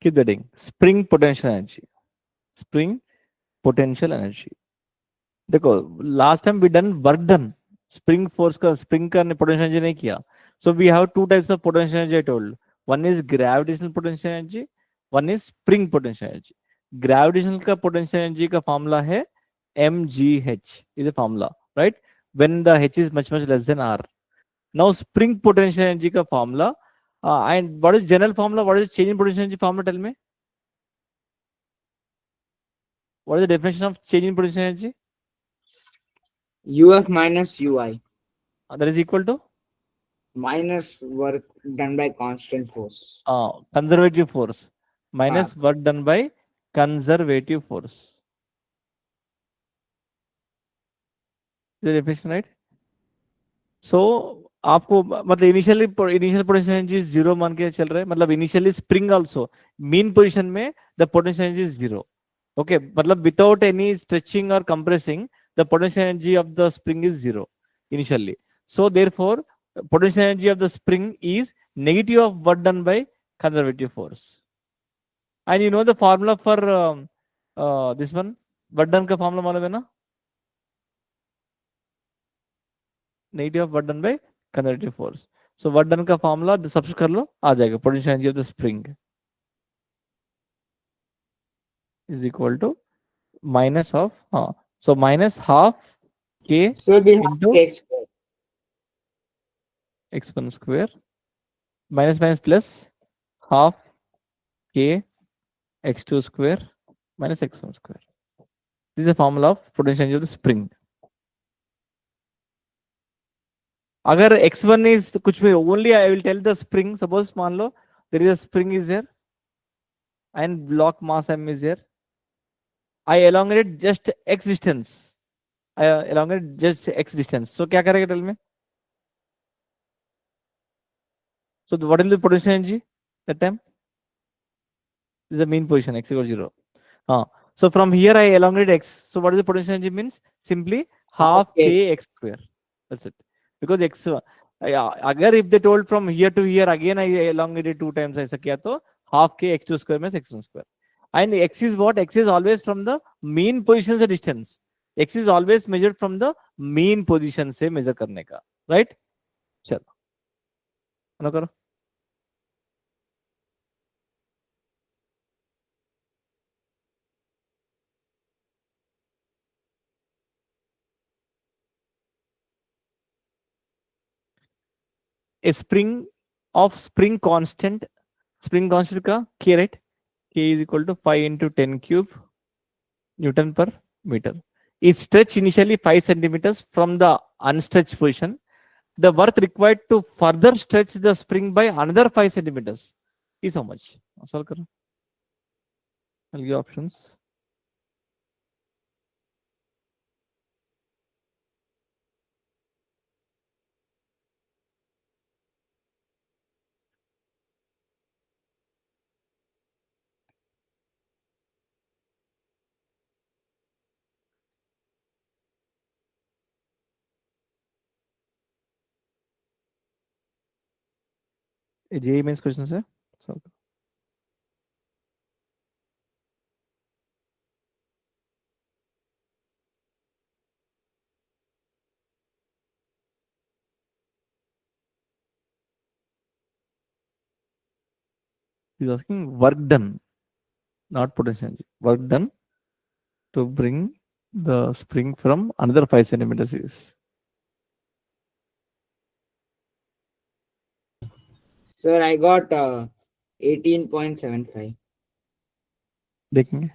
Keep getting spring potential energy. Spring potential energy. देखो last time we done work done, spring force का spring का potential energy नहीं किया. So we have two types of potential energy. I told one is gravitational potential energy, one is spring potential energy. Gravitational का potential energy का formula है mgh is a formula, right? When the h is much less than r. Now spring potential energy का formula, and what is general formula, what is change in potential energy formula, tell me what is the definition of change in potential energy? UF minus UI That is equal to minus work done by constant force. conservative force minus work done by conservative force. Is the definition right? So आपको मतलब initial potential energy zero मान के चल रहा है. मतलब initially spring also mean position में the potential energy is zero. Okay, मतलब विदाउट एनी स्ट्रेचिंग और compressing the potential energy of the spring is zero initially. So therefore potential energy of the spring is negative of work done by conservative force. And you know the formula for this one, work done का formula मालूम है ना? Negative of work done by conservative force. So work done का formula substitute कर लो, आ जाएगा. Potential energy of the spring is equal to minus of so minus half k So we have into k square. x1 square minus minus plus half k x2 square minus x1 square. This is the formula of potential energy of the spring. अगर x1 is कुछ भी only I will tell the spring. Suppose मान लो there is a spring is there and block mass m is there. I elongate just x distance. I elongate just x distance. So क्या करेगा tell me? So what will the potential energy that time? This is the mean position x equals 0. So from here I elongate x. So what is the potential energy means? Simply half k x square. That's it. Because x अगर if they told from here to here again I elongated 2 times ऐसा किया तो half k x2 square minus x1 square. And x is what? X is always from the mean position से distance. X is always measured from the mean position से measure करने का, right? चलो ना करो. A spring of spring constant का k, right? K is equal to 5 into 10 cube Newton per meter. Is stretched initially 5 centimeters from the unstretched position. The work required to further stretch the spring by another 5 centimeters is how much? Solve करो. I'll give options. JEE means questions है. Solve करो. He's asking work done, not potential energy. Work done to bring the spring from another 5 centimeters is. Sir, I got 18.75. देखेंगे.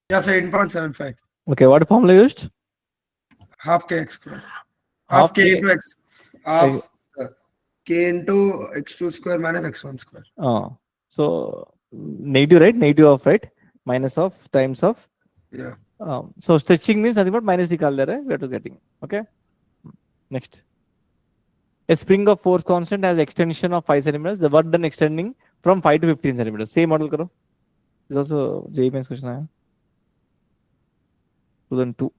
Yeah, sir, 18.75. Okay, what formula used? Half k x square. Half Half k k- into x. Half k into x2 square minus x1 square. So negative, right? Negative of, right? Minus of times of. Yeah. So stretching means nothing but minus निकाल दे रहा है. We are to getting. Okay. Next. A spring of force constant has extension of 5 centimeters. The work done extending from 5 to 15 centimeters. Same model करो. This also JEE Mains question आया 2002.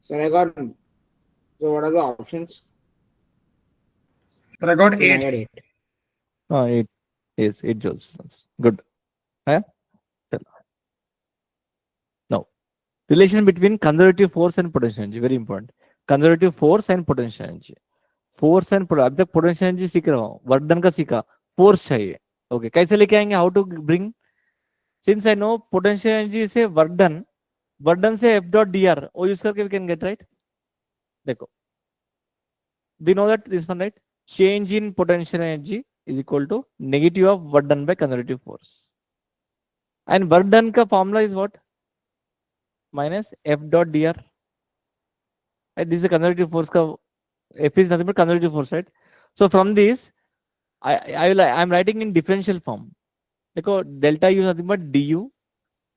So I got. So what are the options? Sir, I got So I 8. got 8. 8. Yes, 8 joules. That's good. Yeah. Now, relation between conservative force and potential energy, very important. Conservative force and potential energy. Force and अब तक potential energy सीख रहा हूँ, work done का सीखा, force चाहिए. Okay, कैसे लेके आएंगे, how to bring, since I know potential energy से वर्क डन से एफ डॉट डी आर वो यूज करके वी कैन गेट, राइट. देखो, we know that this one, right, change in potential energy is equal to negative of work done by conservative force, and work done का formula is what, minus F dot D R. This is conservative force का, F is nothing but conservative force, right? So from this, I'm writing in differential form. देखो, delta U is nothing but du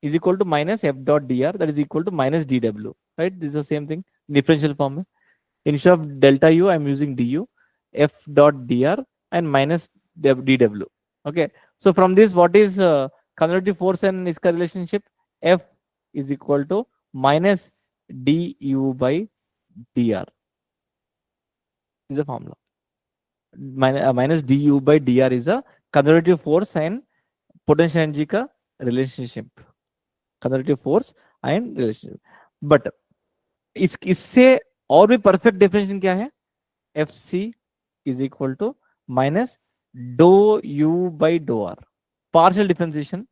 is equal to minus F dot dr, that is equal to minus dw, right? This is the same thing, differential form. Instead of delta U, I'm using du, F dot dr and minus dw. Okay. So from this, what is conservative force and its relationship? F is equal to minus du by dr. Is the formula. Minus du by dr is a conservative force and potential energy का relationship. Conservative force and relationship. But इससे और भी perfect definition क्या है? Fc is equal to minus dou u by dou r. Partial differentiation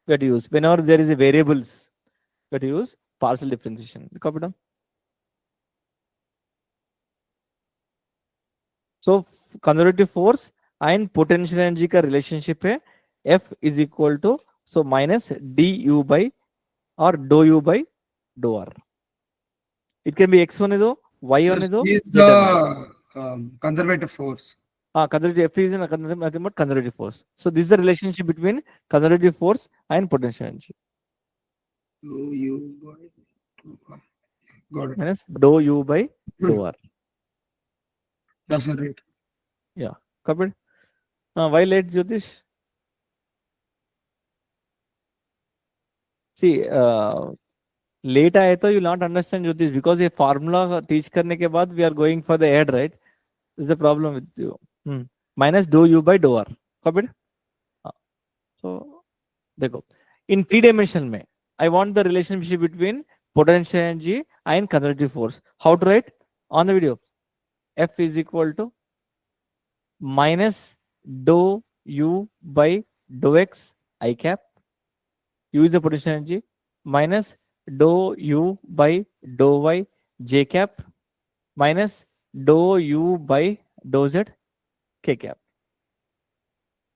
we have to use whenever there is a variables. We have to use partial differentiation. Copy down. So conservative force and potential energy का relationship है F is equal to so minus du by or dou u by dou r. It can be x one is o, y Sir, one is o, C is z one is o. the conservative force. Conservative F is nothing but conservative force. So this is the relationship between conservative force and potential energy. Dou u by dou r. Got it. Minus dou u by dou r. That's not right. Yeah, covered. Why late, Jyotish? See, late आए तो you not understand Jyotish, because ये formula teach करने के बाद we are going for the ad, right. Is the problem with you. Minus do U by do R. Copied. So देखो, in 3 dimension में I want the relationship between potential energy and conservative force. How to write on the video? F is equal to minus do U by do X I cap. You is the potential energy, minus dou u by dou y j cap minus dou u by dou z k cap.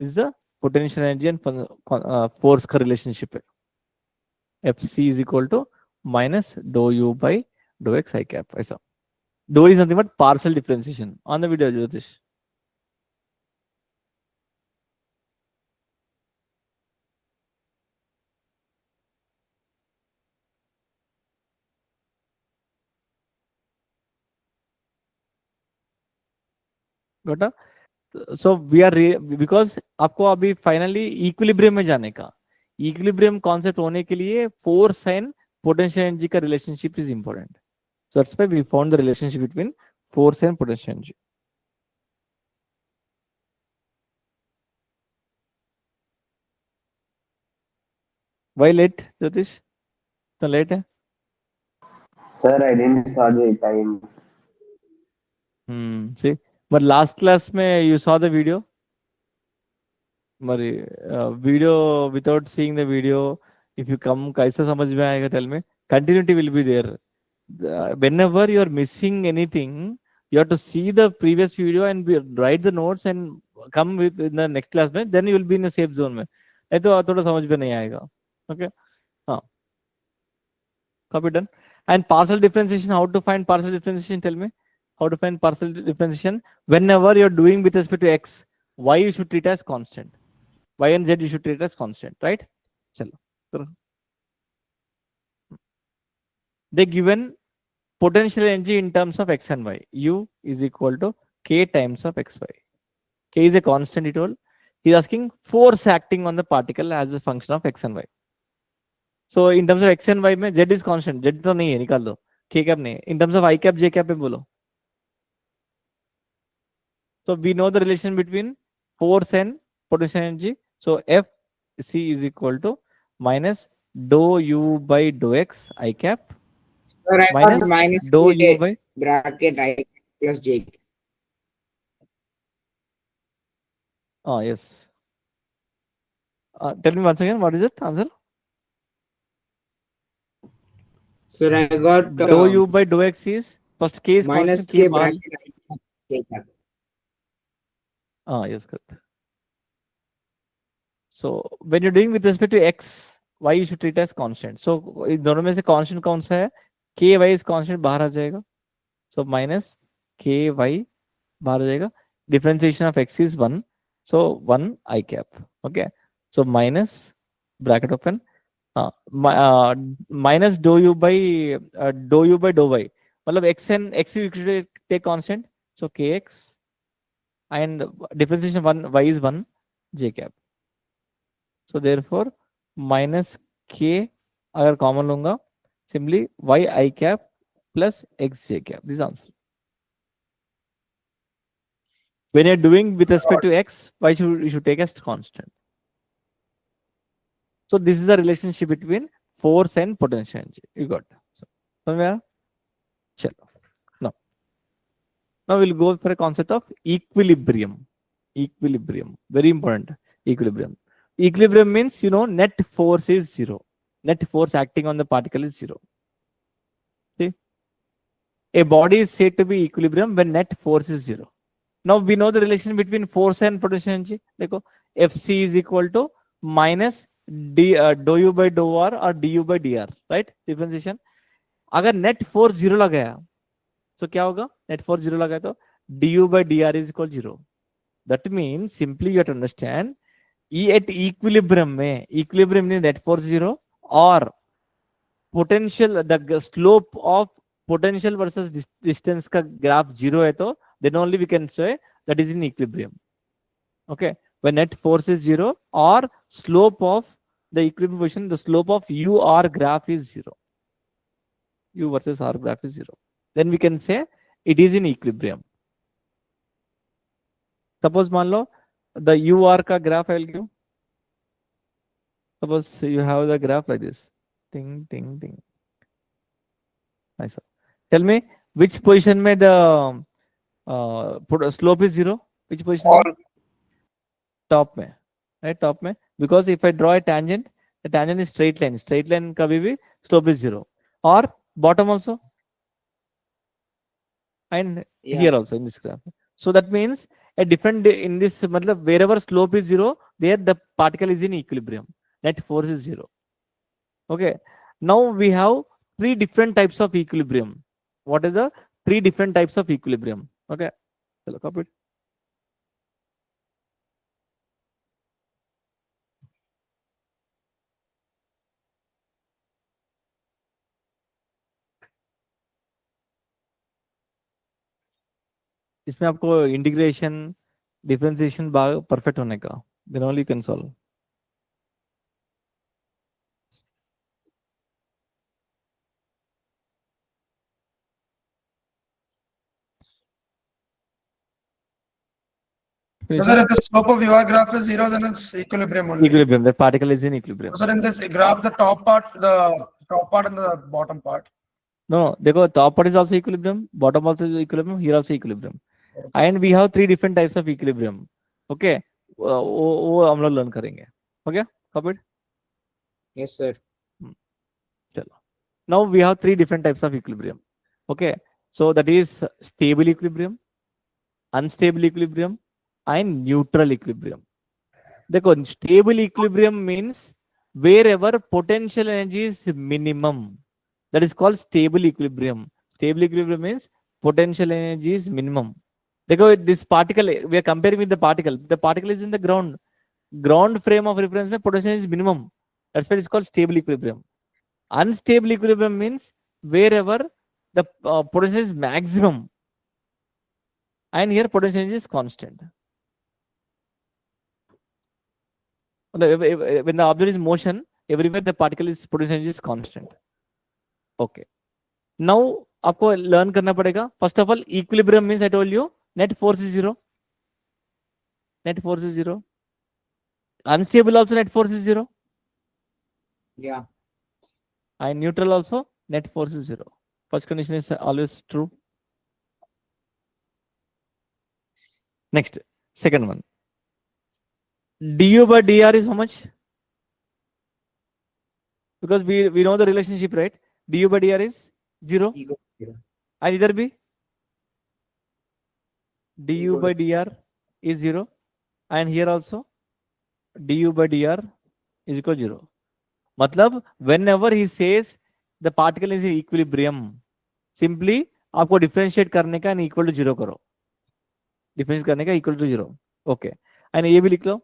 This is the potential energy and force का relationship है. Fc is equal to minus dou u by dou x I cap. ऐसा. Dou is nothing but partial differentiation. On the video, Jyotish. Got it? So we are because आपको अभी finally equilibrium में जाने का, equilibrium concept होने के लिए force and potential energy का relationship is important. So that's why we found the relationship between force and potential energy. Why late, Jyotish? तो late है? Sir, I didn't saw the time. See, but last class में you saw the video. मरी video without seeing the video, if you come, कैसा समझ में आएगा? Tell me. Continuity will be there. Whenever you are missing anything, You have to see the previous video and write the notes and come with in the next class में, then you will be in a safe zone में. नहीं तो थोड़ा समझ में नहीं आएगा. Okay. हाँ. Copy done. And partial differentiation, how to find partial differentiation? Tell me. How to find partial differentiation? Whenever you're doing with respect to x, y you should treat as constant. Y and z you should treat as constant, right? Chalo. They given potential energy in terms of x and y. U is equal to k times of xy. K is a constant, he told. He's asking force acting on the particle as a function of x and y. So in terms of x and y में z is constant. Z तो नहीं है, निकाल दो. K cap नहीं है. In terms of I cap, J cap पे बोलो. So we know the relation between force and potential energy. So Fc is equal to minus dou u by dou x I cap Sir, I minus got minus dou K u by. bracket I plus J. Oh yes. Tell me once again, what is it? Answer? Sir, I got Dou u by dou x is first K is minus constant. K K bar. bracket I plus J cap. Yes, correct. So when you're doing with respect to x, y you should treat as constant. So इन दोनों में से constant कौन सा है? K y is constant बाहर आ जाएगा. So minus K y बाहर आ जाएगा. Differentiation of x is 1. So 1 I cap. Okay. So minus bracket open. Minus dou u by dou y. मतलब x and x you should take constant. So kx and differentiation 1 y is 1 j cap. So therefore minus k अगर common लूंगा simply y I cap plus x j cap. This is answer. When you're doing with respect to x, y you should take as constant. So this is the relationship between force and potential energy. You got it. So somewhere, chalo. Now we'll go for a concept of equilibrium. Equilibrium, very important. Equilibrium. Equilibrium means, you know, net force is 0. Net force acting on the particle is 0. See, a body is said to be equilibrium when net force is 0. Now we know the relation between force and potential energy. देखो, Fc is equal to minus dou u by dou r or du by dr, right? Differentiation. अगर net force 0 लगाया, so क्या होगा? Net force 0 लगाया तो du by dr is equal to 0. That means simply you have to understand E at equilibrium में, equilibrium means net force 0 or potential, the slope of potential versus distance का graph 0 है तो then only we can say that is in equilibrium. Okay, when net force is 0 or slope of the equilibrium position, the slope of u r graph is 0. U versus r graph is 0. Then we can say it is in equilibrium. Suppose मान लो the u r का graph I will give. Suppose you have the graph like this. Ting ting ting. Nice. Tell me which position में the slope is 0. Which position? All. Top में, right? Top में. Because if I draw a tangent, the tangent is straight line. Straight line कभी भी slope is 0. Or bottom also. And here also in this graph. So that means a different in this मतलब wherever slope is 0, there the particle is in equilibrium. Net force is 0. Okay. Now we have 3 different types of equilibrium. What is the 3 different types of equilibrium? Okay. Chalo, copy it. इसमें आपको integration differentiation perfect होने का then only can solve. Sir, if the slope of your graph is 0, then it's equilibrium only. Equilibrium, the particle is in equilibrium. Sir, in this graph, the top part and the bottom part. No, देखो top part is also equilibrium, bottom also is equilibrium, here also equilibrium. And we have 3 different types of equilibrium. Okay, वो हम लोग learn करेंगे. Okay, copied? Yes, sir. चलो. Now we have 3 different types of equilibrium. Okay, So that is stable equilibrium, unstable equilibrium, and neutral equilibrium. देखो, stable equilibrium means wherever potential energy is minimum. That is called stable equilibrium. Stable equilibrium means potential energy is minimum. देखो, this particle, we are comparing with the particle. The particle is in the ground. Ground frame of reference में potential is minimum. That's why it's called stable equilibrium. Unstable equilibrium means wherever the potential is maximum, and here potential energy is constant. When the object is in motion, everywhere the particle is potential energy is constant. Okay. Now आपको learn करना पड़ेगा. First of all, equilibrium means I told you net force is zero. Net force is zero. Unstable also net force is zero. Yeah. And neutral also net force is zero. First condition is always true. Next, second one. du by dr is how much? Because we know the relationship, right? du by dr is 0. Equal to 0. And either be du Equal by dr is 0. And here also du by dr is equal to 0. मतलब whenever he says the particle is in equilibrium, simply आपको differentiate करने का and equal to 0 करो. Differentiate करने का equal to 0. Okay. And ये भी लिख लो.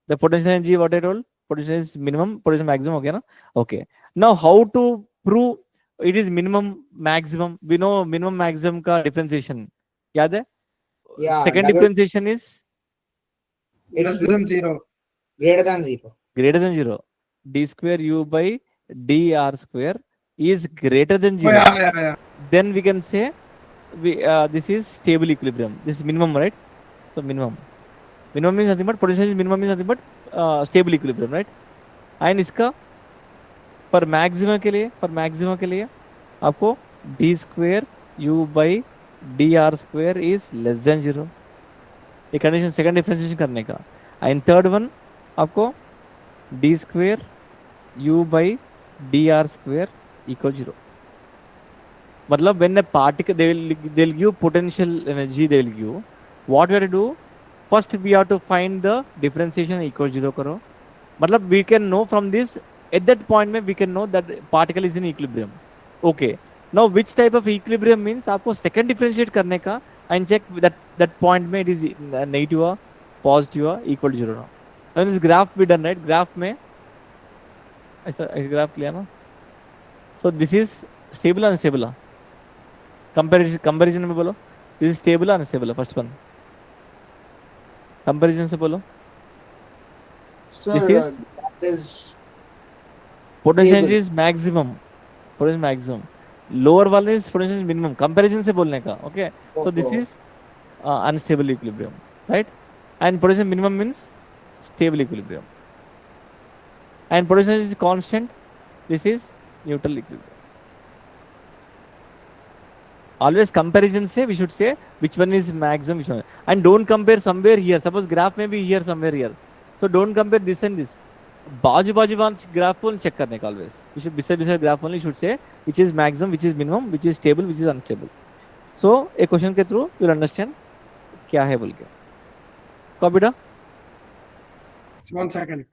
The potential energy, what I told, potential is minimum, potential maximum हो गया ना? Okay. Now how to prove it is minimum, maximum? We know minimum, maximum का differentiation. याद है? Yeah, Second double- differentiation is Less than 0. greater than 0. greater than 0. d square u by dr square is greater than 0. Oh, yeah. Then we can say this is stable equilibrium. This is minimum, right? So minimum. Minimum means nothing but potential is minimum means nothing but stable equilibrium, right? And इसका for maximum के लिए आपको d square u by dr square is less than 0. ये condition second differentiation करने का. And third one आपको d square u by dr square equal 0. मतलब when a particle they'll give potential energy, they'll give. What we have to do? First we have to find the differentiation equal 0 करो. मतलब we can know from this, at that point में we can know that particle is in equilibrium. Okay. Now which type of equilibrium means आपको second differentiate करने का and check that point में it is negative or positive or equal to 0 now. And this graph we done, right? Graph में ऐसा graph लिया ना? So this is stable or unstable? Comparison में बोलो. This is stable or unstable? First one. Comparison से बोलो. So This is- that is Potential energy stable. is maximum. Potential maximum. Lower one is potential is minimum. Comparison से बोलने का. Okay. So this Okay. is unstable equilibrium, right? And potential minimum means stable equilibrium. And potential is constant. This is neutral equilibrium. Always comparison say we should say which one is maximum, which one. And don't compare somewhere here. Suppose graph may be here, somewhere here. So don't compare this and this. बाजू one graph only check करने का always. We should beside graph only should say which is maximum, which is minimum, which is stable, which is unstable. So a question के through you'll understand क्या है बोल के. कौन बेटा? 1 second.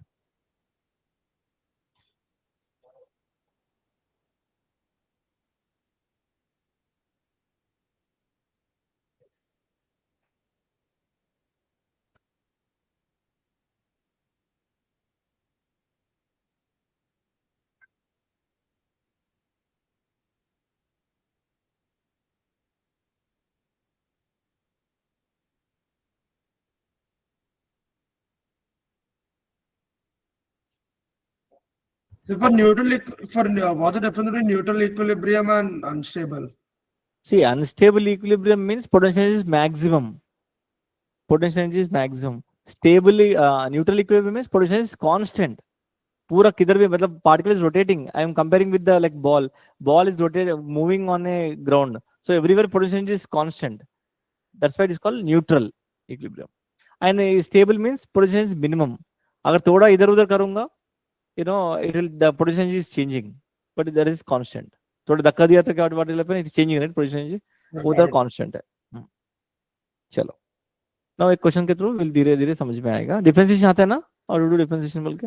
So for what's the difference between neutral equilibrium and unstable? See, unstable equilibrium means potential energy is maximum. Potential energy is maximum. Stable neutral equilibrium means potential energy is constant. पूरा किधर भी मतलब particle is rotating. I am comparing with the like ball. Ball is rotating, moving on a ground. So everywhere potential energy is constant. That's why it is called neutral equilibrium. And stable means potential energy is minimum. अगर थोड़ा इधर उधर करूँगा, you know, the potential energy is changing, but that is constant. थोड़ा धक्का दिया तो क्या what will happen? It is changing, right? Potential energy. उधर कांस्टेंट है। चलो ना एक क्वेश्चन के थ्रू धीरे धीरे समझ में आएगा। डिफरेंशिएशन आता है ना, और डू डिफरेंशिएशन बोल के।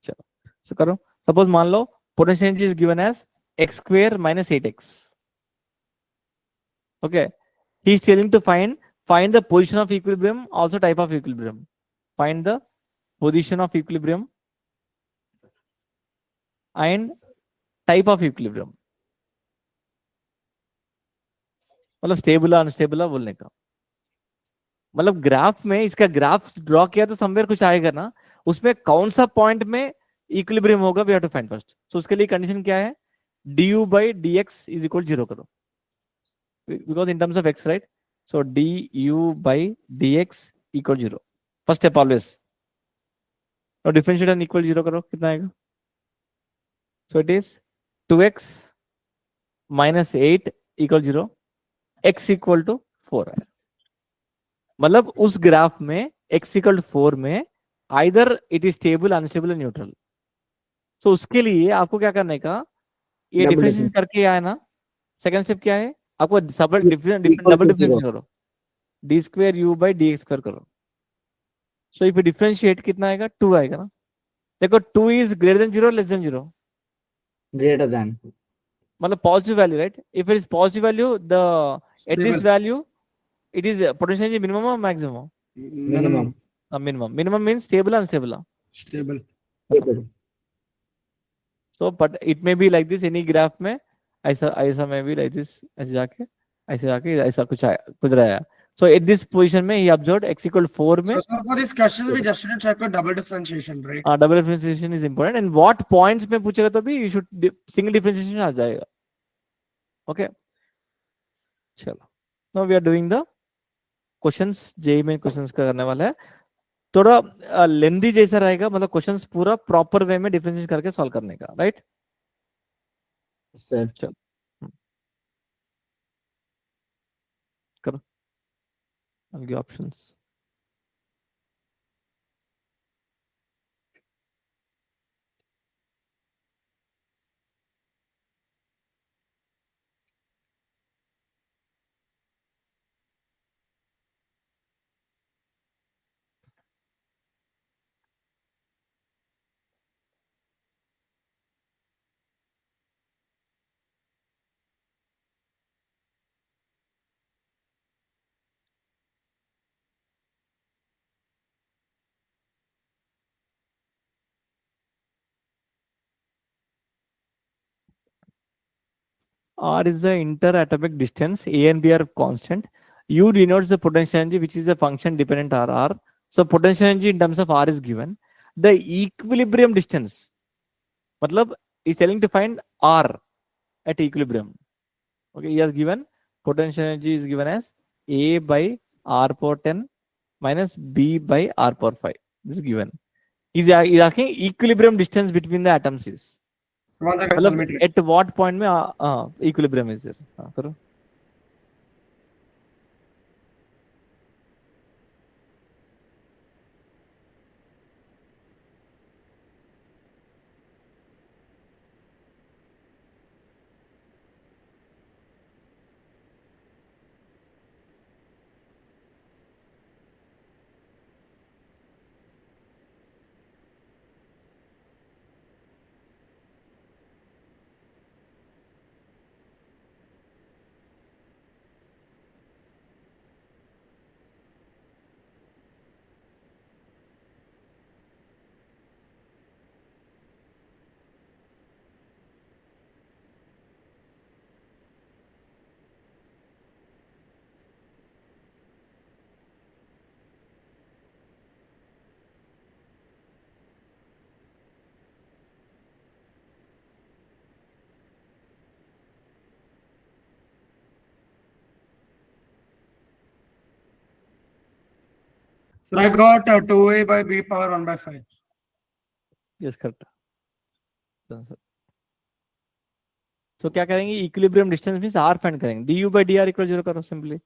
चलो so करो। सपोज मान लो potential energy is given as x square minus 8x. Okay, he is telling to find the position of equilibrium, also type of equilibrium. Find the position of equilibrium and type of equilibrium. मतलब stable unstable बोलने का मतलब graph में इसका graph draw किया तो somewhere कुछ आएगा ना, उसमें कौन सा पॉइंट में इक्विलिब्रियम होगा, we have to find first. So उसके लिए कंडीशन क्या है, du by dx is equal 0 करो, because in terms of x, right. So du by dx equal 0 first step always. और डिफरेंशिएट एंड इक्वल 0 करो, कितना आएगा। So it is 2x minus 8 equal 0, x equal to 4 है। मतलब उस graph में x equal to 4 में either it is stable, unstable, neutral. So उसके लिए आपको क्या करने का, ये Double डिफरेंशिएशन difference. करके आया ना, सेकंड स्टेप क्या है, आपको डबल Equal to डिफरेंस 0. करो, D square U by D X करो। सो इफ डिफरेंशिएट कितना आएगा, 2 आएगा ना। देखो 2 is greater than 0, less than 0, Greater than. मतलब positive value, right. If it is positive value, the at this Stable. Value it is potential energy minimum or maximum? Minimum. Minimum. Minimum means stable or unstable. Stable. Stable. So but it may be like this, any graph में ऐसा ऐसा में भी like this, ऐसे जाके ऐसा कुछ आया, कुछ रहा है। So at this position में he observed x equal 4 में So, sir, for this question, we just need to check a double differentiation, right? double differentiation is important, and what points में पूछेगा तो भी you should single differentiation आ जाएगा। Okay, चलो now we are doing the questions, JEE में questions का करने वाला है। थोड़ा लेंदी जैसा रहेगा, मतलब क्वेश्चंस पूरा प्रॉपर वे में डिफरेंशिएट करके सॉल्व करने का, राइट। Sir. चलो करो आगे options. R is the interatomic distance, A and B are constant. U denotes the potential energy, which is a function dependent on R. So potential energy in terms of R is given. The equilibrium distance, मतलब is telling to find R at equilibrium. Okay, he has given potential energy is given as A by R power 10 minus B by R power 5. This is given. He's asking equilibrium distance between the atoms is. One second, मतलब let me at what point में equilibrium is there? करो। So I got 2a by b power 1 by 5. Yes, correct. तो क्या करेंगे, equilibrium distance means R find करेंगे, du by dr equal 0 करो simply.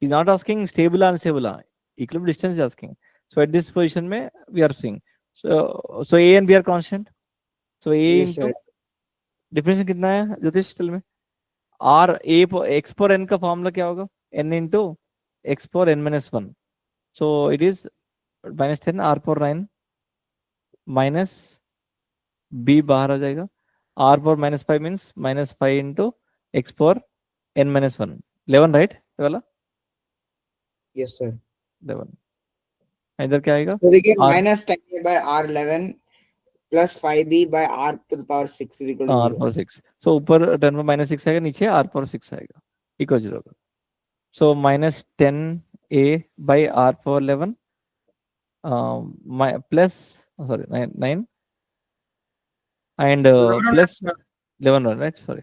He's not asking stable or unstable, equilibrium distance is asking. So at this position में we are seeing, so A and B are constant. So A Yes, into sir. Difference कितना है ज्योतिष चल में, R A X पर N का फॉर्मूला क्या होगा, एन इंटू एक्स पर N minus one, so it is minus 10 R पर 9 माइनस बी बाहर आ जाएगा, आर पर minus 5 means minus 5 into X पर एन माइनस वन, 11 राइट ये वाला Yes, sir. 11, इधर क्या आएगा So देखिए are minus 10a by r11 plus 5b by r to the power 6 is equal to are 0. पर 6, सो ऊपर 10 पर माइनस 6 आएगा, नीचे आर पर 6 आएगा, इक्वल 0 होगा, so minus 10 a by R पर 11 plus sorry 9 and plus 11 right, sorry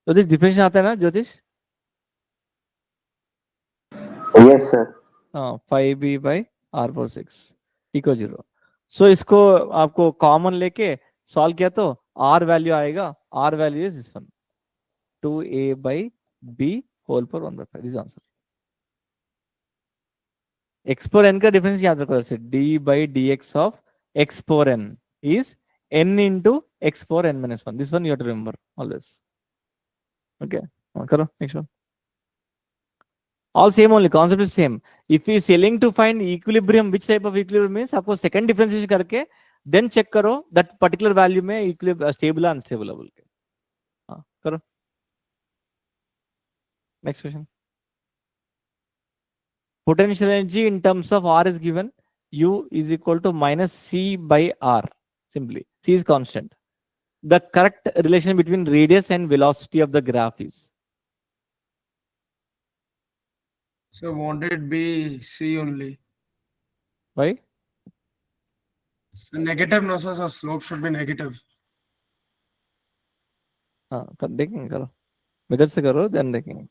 ज्योतिष डिफरेंशियल आता है ना ज्योतिष, Yes, sir. हाँ 5b बाई आर पर 6 इक्वल 0, सो इसको आपको कॉमन लेके सॉल्व किया तो आर वैल्यू आएगा, R value is this one 2a by b whole पर 1/5 इज आंसर। एक्स पर एन का डिफरेंस याद रखो, जैसे D by D X of X पर N is n into x power n minus 1, this one you have to remember always, okay karo next one, all same only, concept is same, if he is selling to find equilibrium, which type of equilibrium means आपको second differentiation करके then check करो that particular value में equilibrium stable है unstable है बोल के, हाँ करो next question, potential energy in terms of r is given, u is equal to minus c by r, simply c is constant, the correct relation between radius and velocity of the graph is, So won't it be C only? why? So negative, no, so slope should be negative. हाँ देखेंगे, करो इधर से करो then देखेंगे,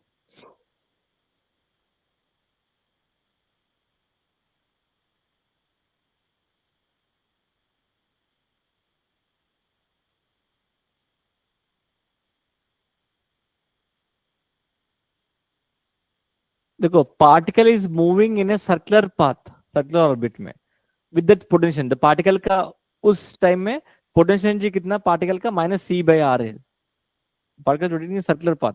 देखो particle is moving in a circular path, circular orbit में with that potential, the particle का उस टाइम में पोटेंशियल एनर्जी कितना पार्टिकल का माइनस सी बाई आर है, particle rotating in circular path,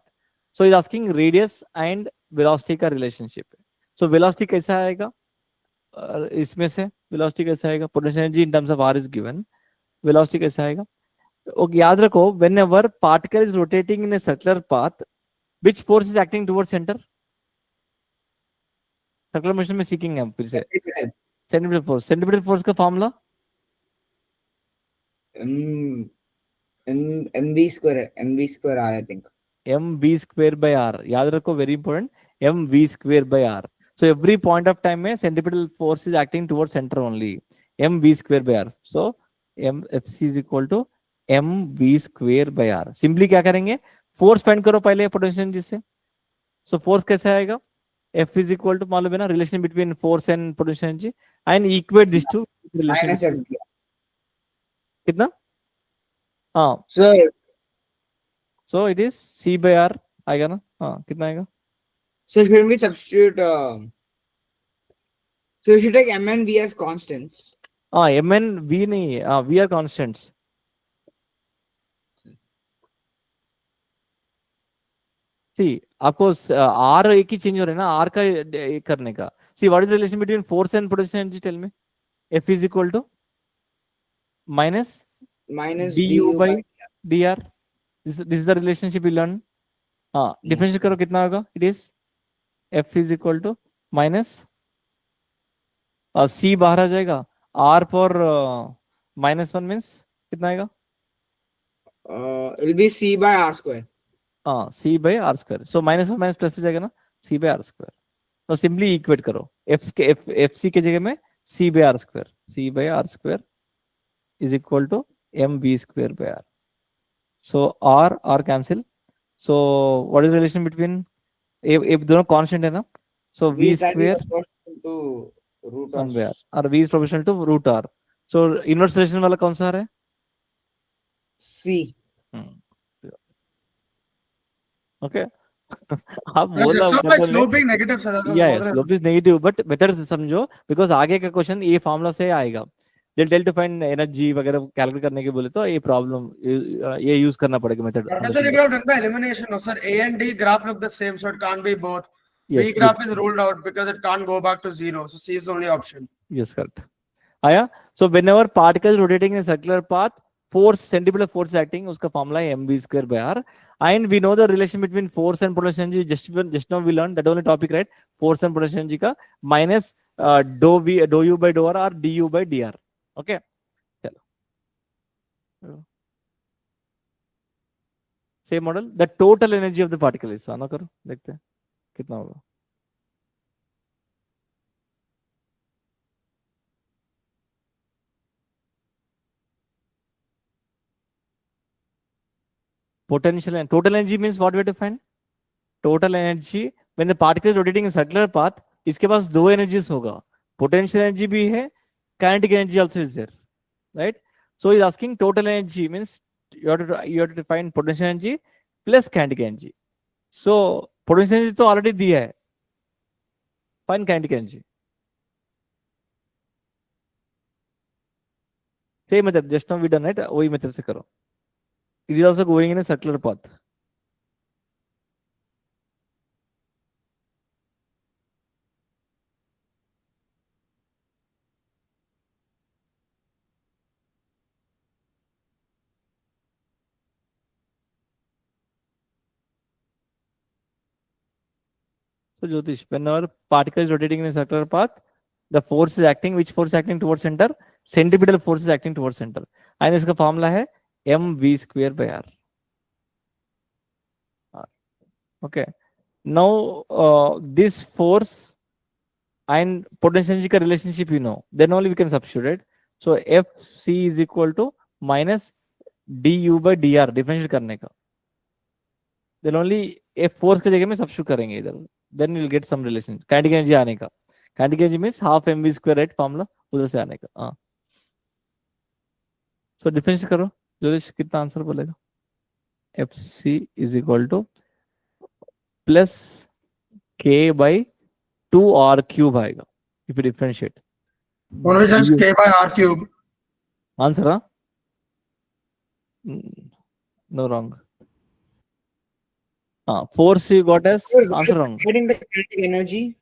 so is asking radius and velocity का relationship है, so velocity कैसा आएगा इसमें से, वेलोसिटी कैसा आएगा, potential energy in terms of R is given, velocity कैसा आएगा, ओके याद रखो whenever particle is rotating in a circular path which force is acting towards centre, circular motion में सीखेंगे हम फिर से, सेंट्रीपिटल फोर्स का formula mv square r, I think. mv square by r, याद रखो very important, mv square by r, so every point of time में centripetal force is acting towards center only, mv square by r, so mfc is equal to mv square by r, simply क्या करेंगे force find करो पहले potential जिससे, so force कैसे आएगा, F is equal to मालूम है ना relation between force and potential energy, and equate this to relation Minus mv. कितना, हाँ So so it is c by r आएगा ना, हाँ कितना आएगा, should we substitute? So you should take m and v as constants. हाँ m n v नहीं है, हाँ v are constants, सी आपको r एक ही चेंज हो रहा है ना r का करने का, see what is the relation between force and potential energy, tell me, F is equal to minus du by dr, this is the relationship you learn, हाँ डिफरेंशिएट करो कितना होगा, it is F is equal to minus c बाहर आ जाएगा, r पर minus 1 means कितना आएगा, It'll be c by r square. हाँ c by r square, so minus और माइनस प्लस हो जाएगा ना, c by r square, तो सिंपली इक्वेट करो एफ सी के जगह में c by r square, c by r square is equal to mv square by r, so r cancel, so what is the relation between, if दोनों constant है ना, so v square to root 1 of by r, और v is proportional to root r, so inverse relation वाला कौन सा आ रहा है, c. Okay आप बोला So by slope being negative, sir. या slope is negative, but better समझो बिकॉज आगे का क्वेश्चन ये फॉर्मूला से आएगा, they'll tell to find energy वगैरह कैलकुलेट करने के बोले तो ये प्रॉब्लम ये यूज करना पड़ेगा method. Professor, you could have done by elimination. No, sir. A and D graph look the same, so it can't be both. Yes, B graph is ruled out because it can't go back to 0. So C is the only option. yes, correct. आया. So whenever particle is rotating in a circular path, force centripetal force is acting, उसका formula है mv square by r, and we know the relation between force and potential energy. Just now we learned that only topic, right? Force and potential energy का minus dou u by dou r or du by dr. Okay, चलो same model. The total energy of the particle is, आना करो देखते हैं कितना होगा. Potential and total energy means what we have to find? Total energy when the particle is rotating in circular path, इसके पास दो energies होगा. Potential energy भी है, kinetic energy also is there, right? So he's asking total energy means you have to find potential energy plus kinetic energy. So potential energy तो already दिया है. Find kinetic energy. Same method, just now we done it. वही method से करो. It is also going in a circular path. So Jyotish, whenever particle is rotating in a circular path, the force is acting. Which force is acting towards center? Centripetal force is acting towards center. And इसका formula है mv square by r. Okay. Now this force and potential energy का relationship you know. Then only we can substitute it. So Fc is equal to minus du by dr. Differentiate करने का. Then only F force के जगह में substitute करेंगे इधर. Then we'll get some relation. Kinetic energy आने का. Kinetic energy means half mv square, right? Formula उधर से आने का. हाँ. So differentiate करो. जोतिष कितना आंसर बोलेगा? Fc is equal to plus k by 2r cube आएगा. If you differentiate. One is just K by R cube. Answer, huh? No, wrong. Force you got as answer wrong. Getting the kinetic energy.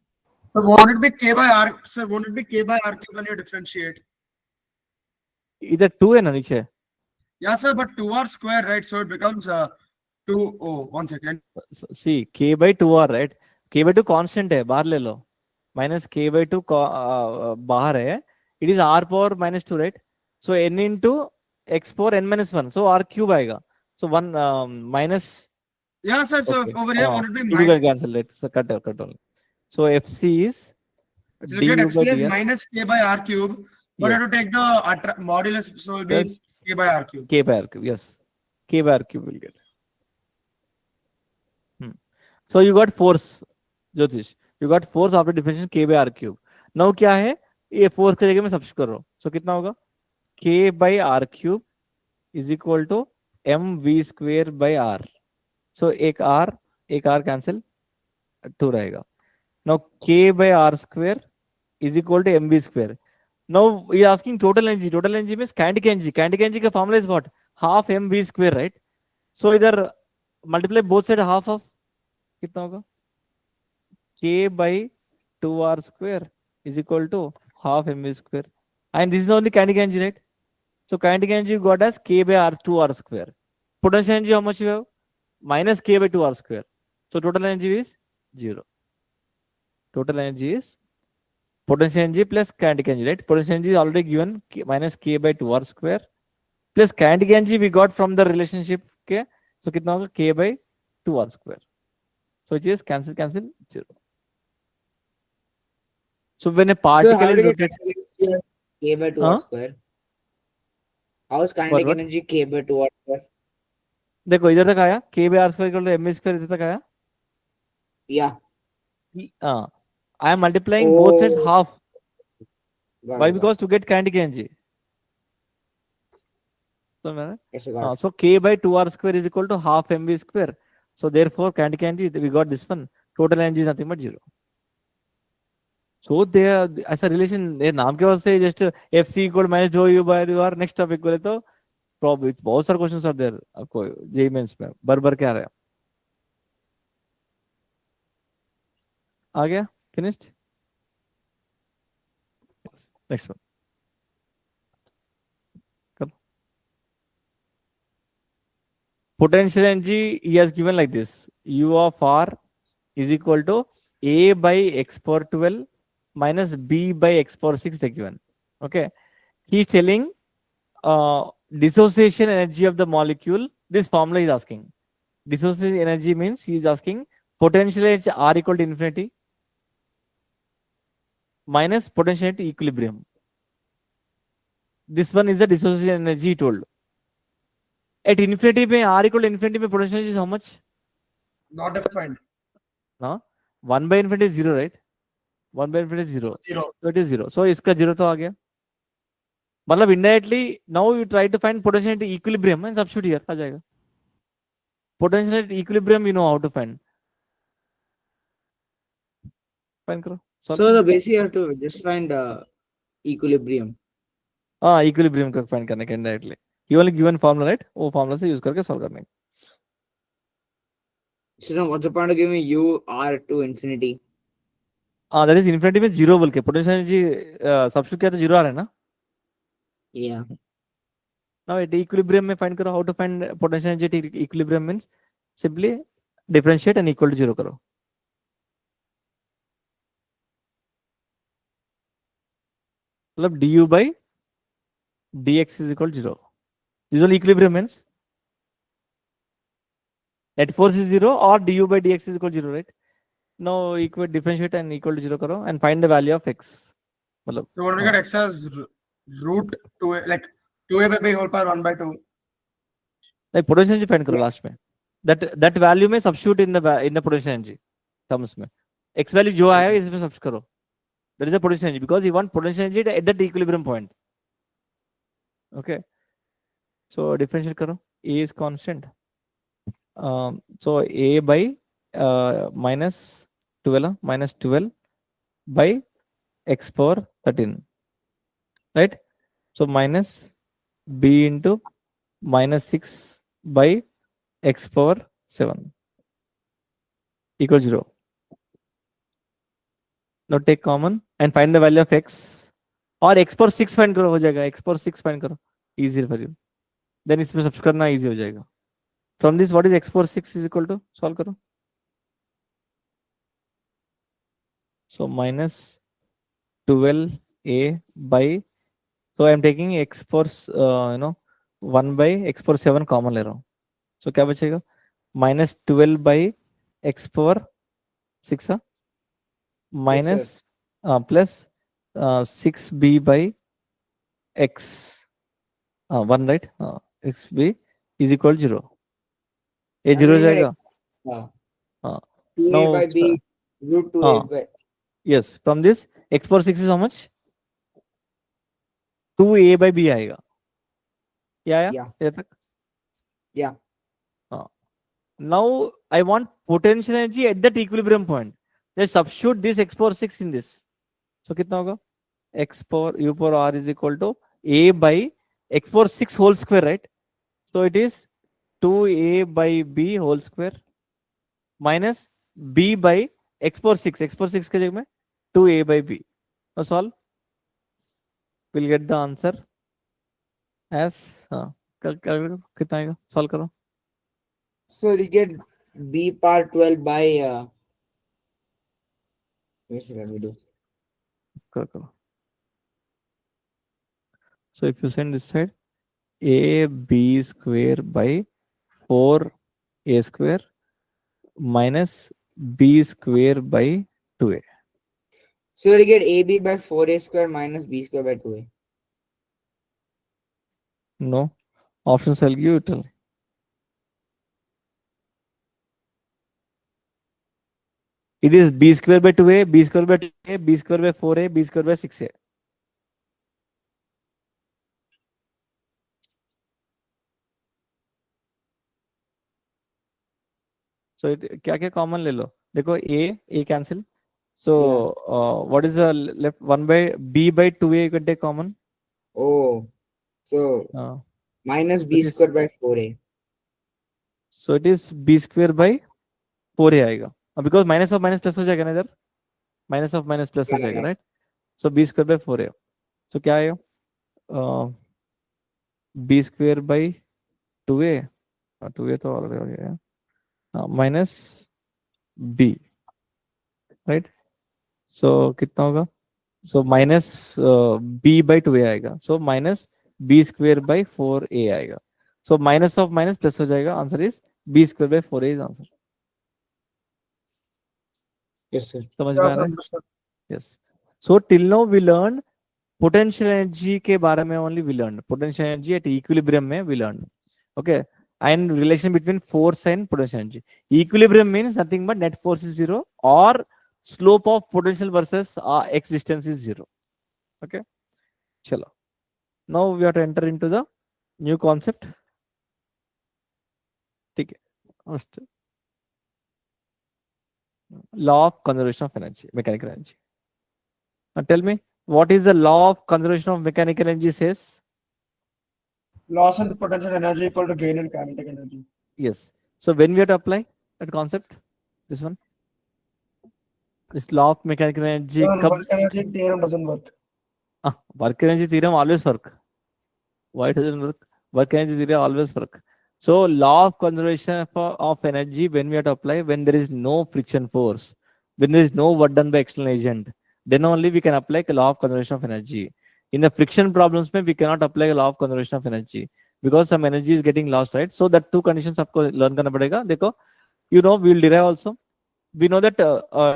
So won't it be K by R? Sir, won't it be K by R cube when you differentiate? इधर 2 है ना नीचे. Yeah, sir, but 2R square, right? So it becomes 2. Oh, 1 second. See, k by 2r, right? K by 2 constant है, बाहर ले लो. Minus k by 2 बाहर है. It is r power minus 2, right? So n into x power n minus 1. So r cube आएगा. So 1 minus. Yeah, sir. So Okay. over here, won't it be You minus? can cancel it. So cut only. So Fc is So you get du by FC as dr minus K by R cube. But you Yes. have to take the modulus. So it will be plus K by R cube. k by r cube. Yes, k by r cube will get. So you got force, Jyotish. You got force after differentiation k by r cube. Now क्या है? ये force के जगह में substitute करो. So कितना होगा? K by r cube is equal to mv square by r. So एक r cancel 2 रहेगा. Now k by r square is equal to mv square. Now we are asking total energy. Total energy means kinetic energy. Kinetic energy का formula is what? Half mv square, right? So इधर multiply both side half of कितना होगा? K by 2r square is equal to half mv square. And this is only kinetic energy, right? So kinetic energy you got as k by r 2r square. Potential energy how much you have? Minus k by 2r square. So total energy is 0. Total energy is potential energy plus kinetic energy, right? Potential energy is already given minus k by 2r square plus kinetic energy we got from the relationship. Okay, so कितना होगा? K by 2r square. So it is cancel 0. So when a So particle how is do you get rotating, kinetic energy as K by 2R square? How is kinetic what? energy K by 2R square? देखो इधर तक आया k by r square equal to m square इधर तक आया. Yeah. I am multiplying both sides Oh, half. got Why? it, got Because to get kinetic energy. So, it. Yes, I got it. so k by 2r square is equal to half mv square. So therefore kinetic energy we got this one. Total energy is nothing but 0. सो दे ऐसा relation नाम के वास्ते just F C equal minus do U by U R next topic बोले तो problem बहुत सारे questions are there आपको JEE Mains में बर क्या रहा है आ गया finished next one potential energy he has given like this u of r is equal to a by x power 12 minus b by x power 6 they given okay he is telling dissociation energy of the molecule this formula is asking dissociation energy means he is asking potential energy r equal to infinity minus potential energy equilibrium this one is the dissociation energy he told at infinity में r equal to infinity में potential energy is how much Not defined. no 1 by infinity is 0 right 1 by infinity is 0 Zero. so it is 0 so इसका 0 तो आ गया मतलब indirectly now you try to find potential at equilibrium and substitute here आ जाएगा potential at equilibrium you know how to find करो solve So the basic you have to just find equilibrium. हाँ equilibrium का find करने के indirectly he only given formula right वो formula से use करके solve करने So now what's the point of giving u r to infinity? that is infinity में 0 बोल के potential energy substitute किया तो 0 आ रहा है ना Yeah. now at equilibrium में find करो how to find potential energy at equilibrium means simply differentiate and equal to 0 करो मतलब du by dx is equal to 0 this is only equilibrium means net force is 0 or du by dx is equal to 0 right now equal differentiate and equal to 0 करो and find the value of x मतलब So what we get x as root 2a, like 2a by b whole power 1 by 2. नहीं potential energy find करो last में that value में substitute in the potential energy terms में x value जो आया इसमें substitute करो that is the potential energy because you want potential energy at that equilibrium point okay so differentiate करो a is constant so a by minus 12 by x power 13 right so minus b into minus 6 by x power 7 equal 0 now take common and find the value of x और x power 6 find करो हो जाएगा x power 6 find करो easy for you then इसमें सब करना easy हो जाएगा from this what is x power 6 is equal to solve करो so minus 12a by so I am taking x power 1 by x power 7 common ले रहा हूँ so क्या बचेगा minus 12 by x power 6 minus plus 6b by x 1 right xb is equal to 0 a 0 हो जाएगा हाँ 2a now by b root 2a by yes from this x power 6 is how much 2a by b आएगा क्या आया Yeah. ये तक Yeah. now I want potential energy at that equilibrium point just substitute this x power 6 in this so कितना होगा x power u power r is equal to a by x power 6 whole square right so it is 2a by b whole square minus b by x power 6 के जगह में 2a by b now solve we'll get the answer as कितना आएगा solve करो So you get b power 12 by wait a second, let me do. करो so if you send this side a b square by 4a square minus b square by 2a So you get ab by 4a square minus b square by 2a. no options I'll give you tell it is b square by 2a b square by 2a b square by 4a b square by 6a so क्या क्या common ले लो देखो a cancel So what is the left? 1 by b by 2a you can take common. Oh, so Uh, minus it b is square by 4a. so it is b square by 4a आएगा. Because minus of minus plus हो जाएगा ना इधर. Minus of minus plus हो जाएगा, right? So b square by 4a. So क्या आएगा? B square by 2a. 2a तो already हो गया. Minus b, right? So कितना होगा? So minus b by 2a आएगा. So minus b square by 4a आएगा. So minus of minus plus हो जाएगा. Answer is b square by 4a is answer. Yes, sir. समझ में आ रहा है? Yes. So till now we learned potential energy के बारे में only we learned. Potential energy at equilibrium में we learned. Okay. And relation between force and potential energy. Equilibrium means nothing but net force is 0 or slope of potential versus x distance is 0. Okay. Chalo. Now we have to enter into the new concept. ठीक है. First, law of conservation of energy, mechanical energy. Now tell me, what is the law of conservation of mechanical energy says? Loss in potential energy equal to gain in kinetic energy. Yes. So when we have to apply that concept, this one, this law of mechanical energy, Work energy theorem doesn't work. work energy theorem always work. Why it doesn't work? Work energy theorem always work. So law of conservation of energy, when we have to apply, when there is no friction force, when there is no work done by external agent, then only we can apply the law of conservation of energy. In the friction problems, we cannot apply a law of conservation of energy because some energy is getting lost, right? So that two conditions आपको learn करना पड़ेगा. देखो, you know, we will derive also. We know that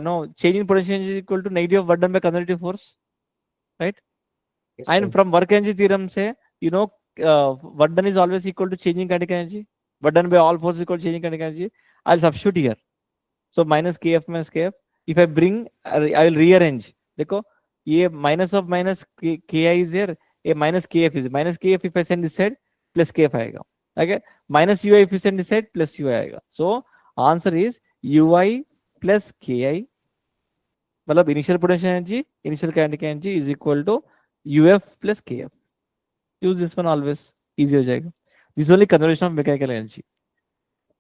no, change in potential energy is equal to negative work done by conservative force, right? Yes, And sir. from work energy theorem say, you know, work done is always equal to changing kinetic energy. Work done by all forces equal to changing kinetic energy. I'll substitute here. So minus kf minus kf. If I bring, I will rearrange. देखो, ये minus of minus ki is here. A minus kf is minus kf. If I send this side, plus kf आएगा. Okay. Minus ui if you send this side, plus ui आएगा. So answer is ui plus ki. मतलब initial potential energy, initial kinetic energy is equal to uf plus kf. Use this one always. Easy हो जाएगा. This is only conservation of mechanical energy.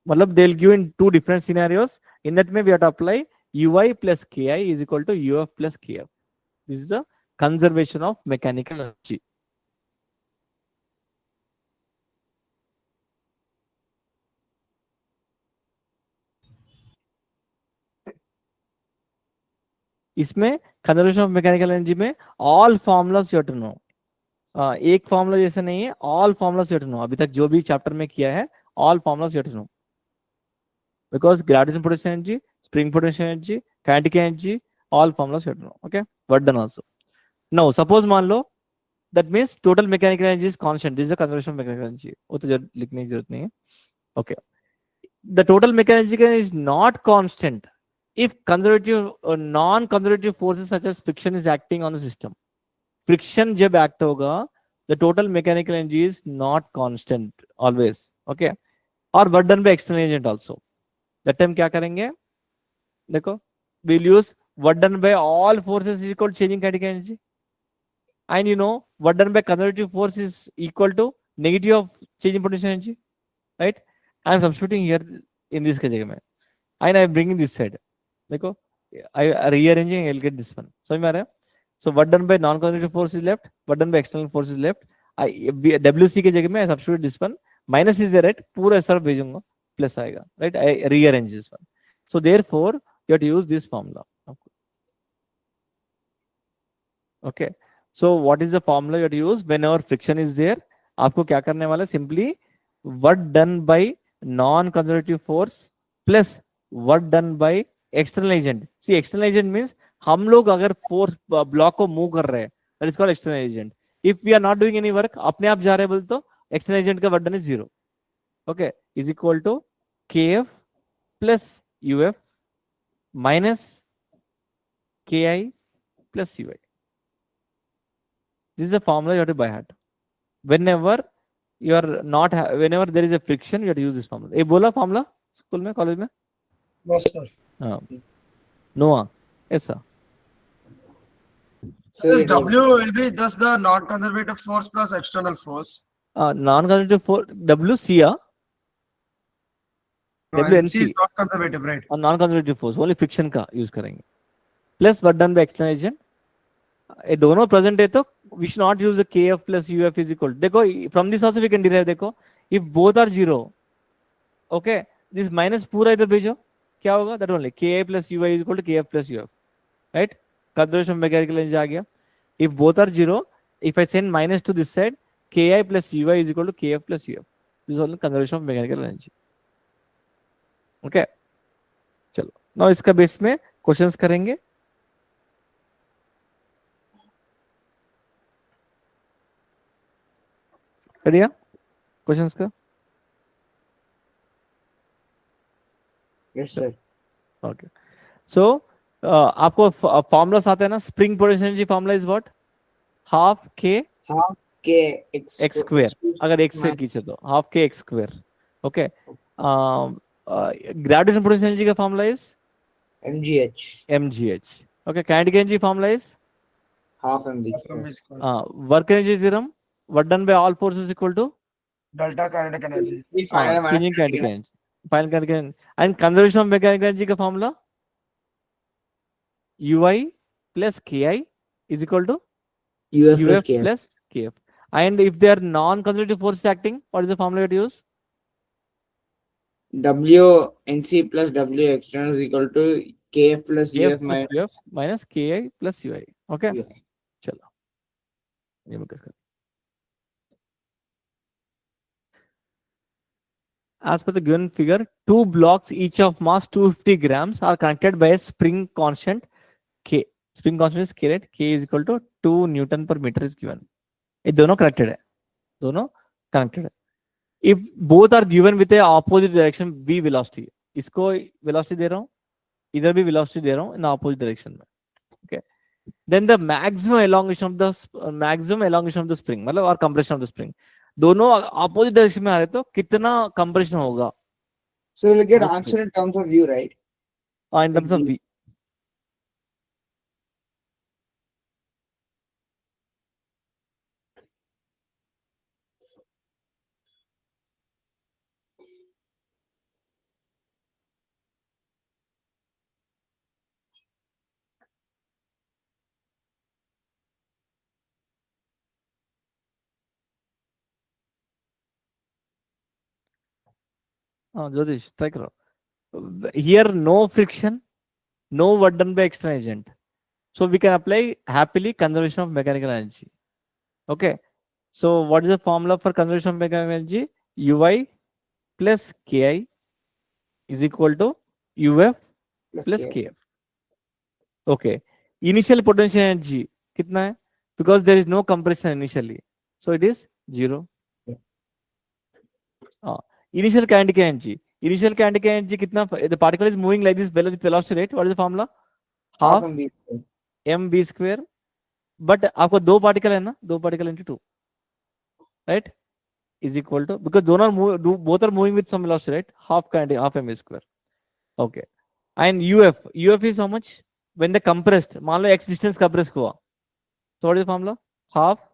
मतलब they'll give in two different scenarios. In that way we have to apply ui plus ki is equal to uf plus kf. This is a conservation of mechanical energy. इसमें conservation of mechanical energy में all formulas you have to know. एक formula जैसे नहीं है, all formulas you have to know. अभी तक जो भी चैप्टर में किया है, all formulas you have to know. Because gravitational potential energy, spring potential energy, kinetic energy, all formulas you have to know. Okay, work done also. Now suppose मान लो, that means total mechanical energy is constant. This is the conservation of mechanical energy. वो तो लिखने की जरूरत नहीं है. Okay, the total mechanical energy is not constant if conservative or non-conservative forces such as friction is acting on the system. Friction जब act होगा, the total mechanical energy is not constant always. Okay, or work done by external agent also. That time क्या करेंगे? देखो, we'll use work done by all forces is equal to changing kinetic energy. And you know, work done by conservative force is equal to negative of changing potential energy, right? I am substituting here in this के जगह में, and I am bringing this side. देखो, I rearranging, I'll get this one. समझ में आ रहा है? So what done by non-conservative force is left, what done by external force is left. WC के जगह में I substitute this one. Minus is there, right? पूरा सब भेजूंगा, plus आएगा, right? I rearrange this one. So therefore, you have to use this formula. Okay. So what is the formula you have to use whenever friction is there? आपको क्या करने वाला? Simply work done by non-conservative force plus work done by external agent. See, external agent means हम लोग अगर force block को move कर रहे हैं, that is called external agent. If we are not doing any work, अपने आप जा रहे हैं बोल तो external agent का work done is 0. Okay, is equal to kf plus uf minus ki plus ui. This is the formula you have to by heart. Whenever you are not, whenever there is a friction, you have to use this formula. ये बोला formula school में, college में? No, sir. No. Yes, sir. So This it will- W will be just the non-conservative force plus external force. Non-conservative force WC No, NC is WNC not conservative, right? और non-conservative force only friction का use करेंगे plus what done by external agent ये दोनों present है तो we should not use the kf plus uf is equal देखो from this also we can derive देखो if both are 0 okay this minus पूरा इधर भेजो क्या होगा that only ki plus ui is equal to kf plus uf right conservation of mechanical energy आ गया if both are 0 if I send minus to this side ki plus ui is equal to kf plus uf this is only conservation of mechanical energy okay चलो now इसका base में questions करेंगे बढ़िया questions का yes sir. Okay so आपको formulas आते हैं ना spring potential energy formula is what half k Half k x x square अगर x से minus खींचे तो half k x square okay gravitation potential energy का formula is mgh mgh okay kinetic energy formula is half mv square. Work energy theorem work done by all forces equal to Delta kinetic energy. The final minus changing kinetic kinetic energy final kinetic energy and conservation of mechanical energy का formula ui plus ki is equal to uf plus uf kf. plus kf. And if they are non-conservative forces acting, what is the formula to use? W nc plus w external is equal to kf plus kf uf plus uf minus minus ki plus ui. Okay. ui. चलो ये मैं कर As per the given figure, two blocks each of mass 250 grams are connected by a spring constant K. Spring constant is K, right? K is equal to 2 Newton per meter is given. ये दोनों connected है. दोनों connected है. If both are given with a opposite direction v velocity, इसको velocity दे रहा हूँ, इधर भी velocity दे रहा हूँ in the opposite direction में. Okay. Then the maximum elongation of the spring, मतलब और compression of the spring. दोनों opposite direction में आ रहे तो कितना compression होगा? So we'll get Both answer in terms of u, right? in terms of v. Jyotish, try करो. Here no friction, no work done by external agent. So we can apply happily conservation of mechanical energy. Okay. So what is the formula for conservation of mechanical energy? Ui plus ki is equal to uf plus kf. kf. Okay. Initial potential energy कितना है? Because there is no compression initially, so it is 0. Initial kinetic energy. Initial kinetic energy कितना? The particle is moving like this with velocity rate. What is the formula? Half Half mv square. mv square. But आपको दो particle है ना, दो particle into 2, right? Is equal to, because both are moving with some velocity, right? Half mv square. Okay. And uf is how much? When the compressed, मान लो x distance compressed हुआ, so what is the formula? Half.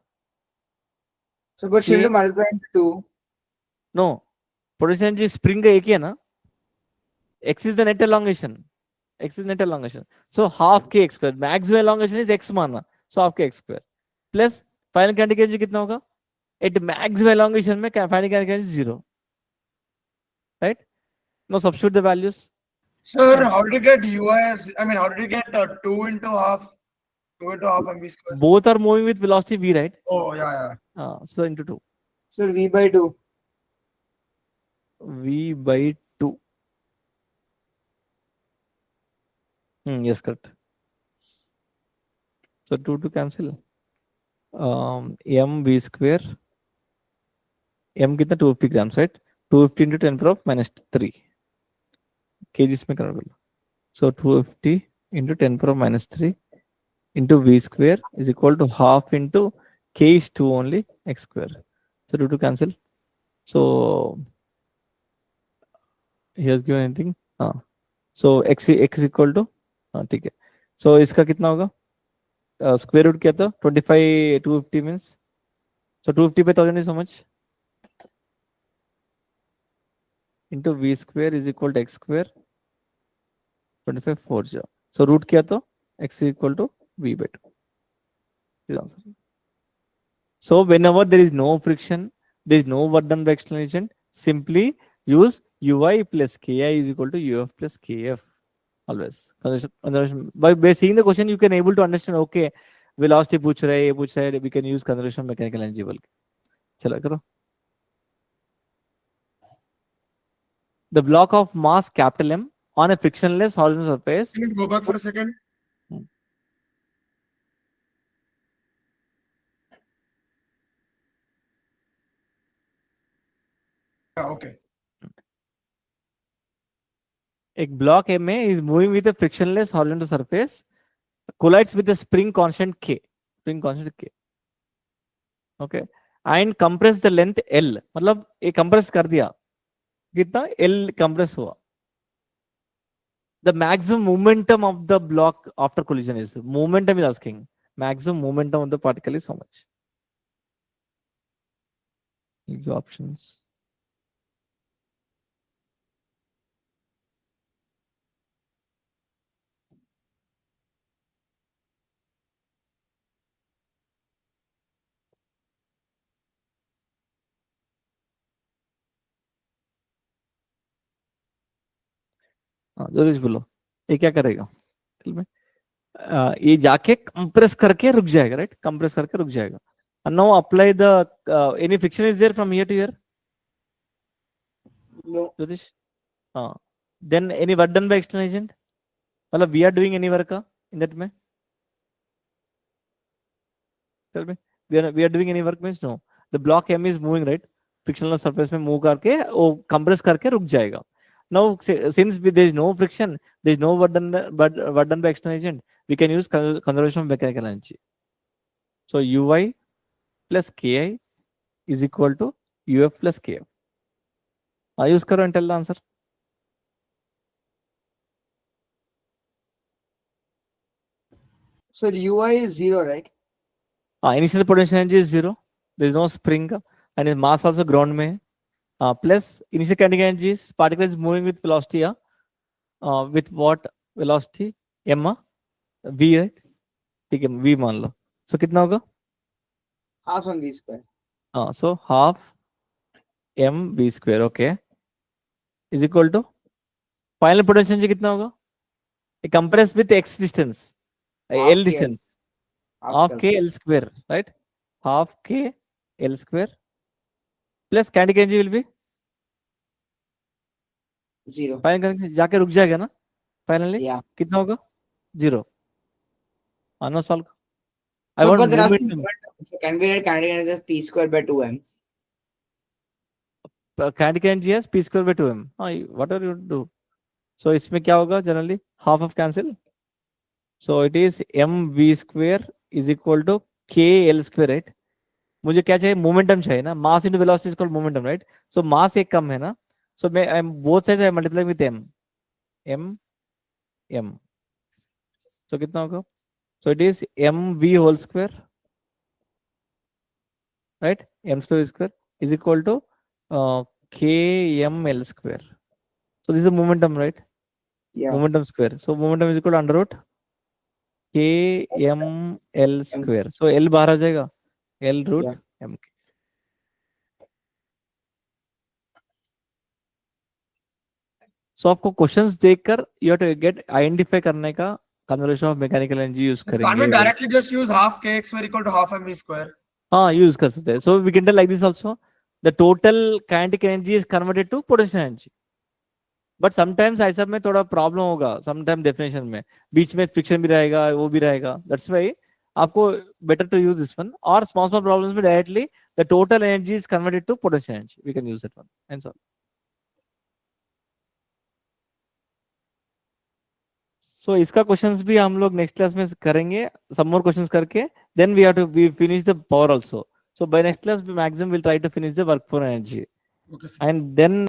So but should we multiply into 2? No, potential energy spring का एक ही है ना, x is the net elongation. X is net elongation. So half kx square. Maximum elongation is x माना, so half kx square. Plus final kinetic energy कितना होगा? At maximum elongation में final kinetic energy 0. Right? Now substitute the values. Sir, how did you get UI I mean, how did you get 2 into half mv square? Both are moving with velocity v, right? Oh, yeah. So into 2. So v by 2. V by 2. Yes, correct. So 2 to cancel. M v square. M कितना 250 grams, right? 250 into 10 power of minus 3 kgs में करना पड़ेगा. So 250 into 10 power of minus 3 into v square is equal to half into k is 2 only x square. So 2 to cancel. So here's given anything. So x is equal to ठीक है. So इसका कितना होगा? square root क्या था 25 250 means so 250 by 1000 is how much into v square is equal to x square 25 4 जा so root क्या था x is equal to v by 2 is answer. So whenever there is no friction, there is no work done by external agent, simply use ui plus ki is equal to uf plus kf always. By seeing the question, you can able to understand. Okay, velocity पूछ रहा है, ये पूछ रहा है, we can use conservation of mechanical energy बोल के. चला करो. The block of mass capital M on a frictionless horizontal surface. Can you go back for a second? Yeah, okay. A block MA is moving with a frictionless horizontal surface, collides with a spring constant K. Spring constant K. Okay. And compress the length L. मतलब ये compress कर दिया. कितना L compress हुआ. The maximum momentum of the block after collision is momentum is asking. Maximum momentum of the particle is how much? Give you options. ज्योतिष बोलो ये क्या करेगा ये जाके कंप्रेस करके रुक जाएगा राइट कंप्रेस करके रुक जाएगा and now apply the any friction is there from here to here No. Jyotish then any work done by external agent मतलब we are doing any work in that में tell me we are doing any work means no the block M is moving right frictionless surface में move करके वो compress करके रुक जाएगा now since there is no friction there is no work done by external agent we can use conservation of mechanical energy so ui plus ki is equal to uf plus kf use करो and tell the answer So ui is 0, right? initial potential energy is 0 there is no spring and his mass also ground में plus initial kinetic energy is particle is moving with velocity with what velocity m v right ठीक है v मान लो so कितना होगा Half on v square. so half m v square okay is equal to final potential energy कितना होगा compressed with x distance Half l K. distance Half half k l square right half k l square plus kinetic energy will be 0. Final जाके रुक जाएगा ना finally Yeah. कितना होगा 0 no solve I So, want but there are some momentum momentum. So can we write kinetic energy as p square by 2m? kinetic energy है p square by 2m whatever you do so इसमें क्या होगा generally half of cancel so it is mv square is equal to k l square right मुझे क्या चाहिए momentum चाहिए ना mass into velocity is called momentum right so mass एक कम है ना सो मैं I am both sides I multiply with m m m so कितना होगा so it is mv whole square right m square is equal to kml square so this is a momentum right Yeah. momentum square so momentum is equal to under root kml square so l बाहर आ जाएगा l root Yeah. m so आपको क्वेश्चंस देखकर you have to get identify करने का conservation of mechanical energy use Can't we करेंगे directly just use half kx square equal to half mv square? हाँ यूज कर सकते हैं so we can tell like this also the total kinetic energy is converted to potential energy but sometimes ऐसा में थोड़ा problem होगा sometime definition में बीच में फ्रिक्शन भी रहेगा वो भी रहेगा दैट्स व्हाई आपको better to use this one और स्मॉल स्मॉल प्रॉब्लम्स में directly the total energy is converted to potential energy we can use that one and so so इसका क्वेश्चंस भी हम लोग नेक्स्ट क्लास में करेंगे सम मोर क्वेश्चंस करके then we have to we finish the power also so by next class we maximum will try to finish the work for energy Okay, sir. and then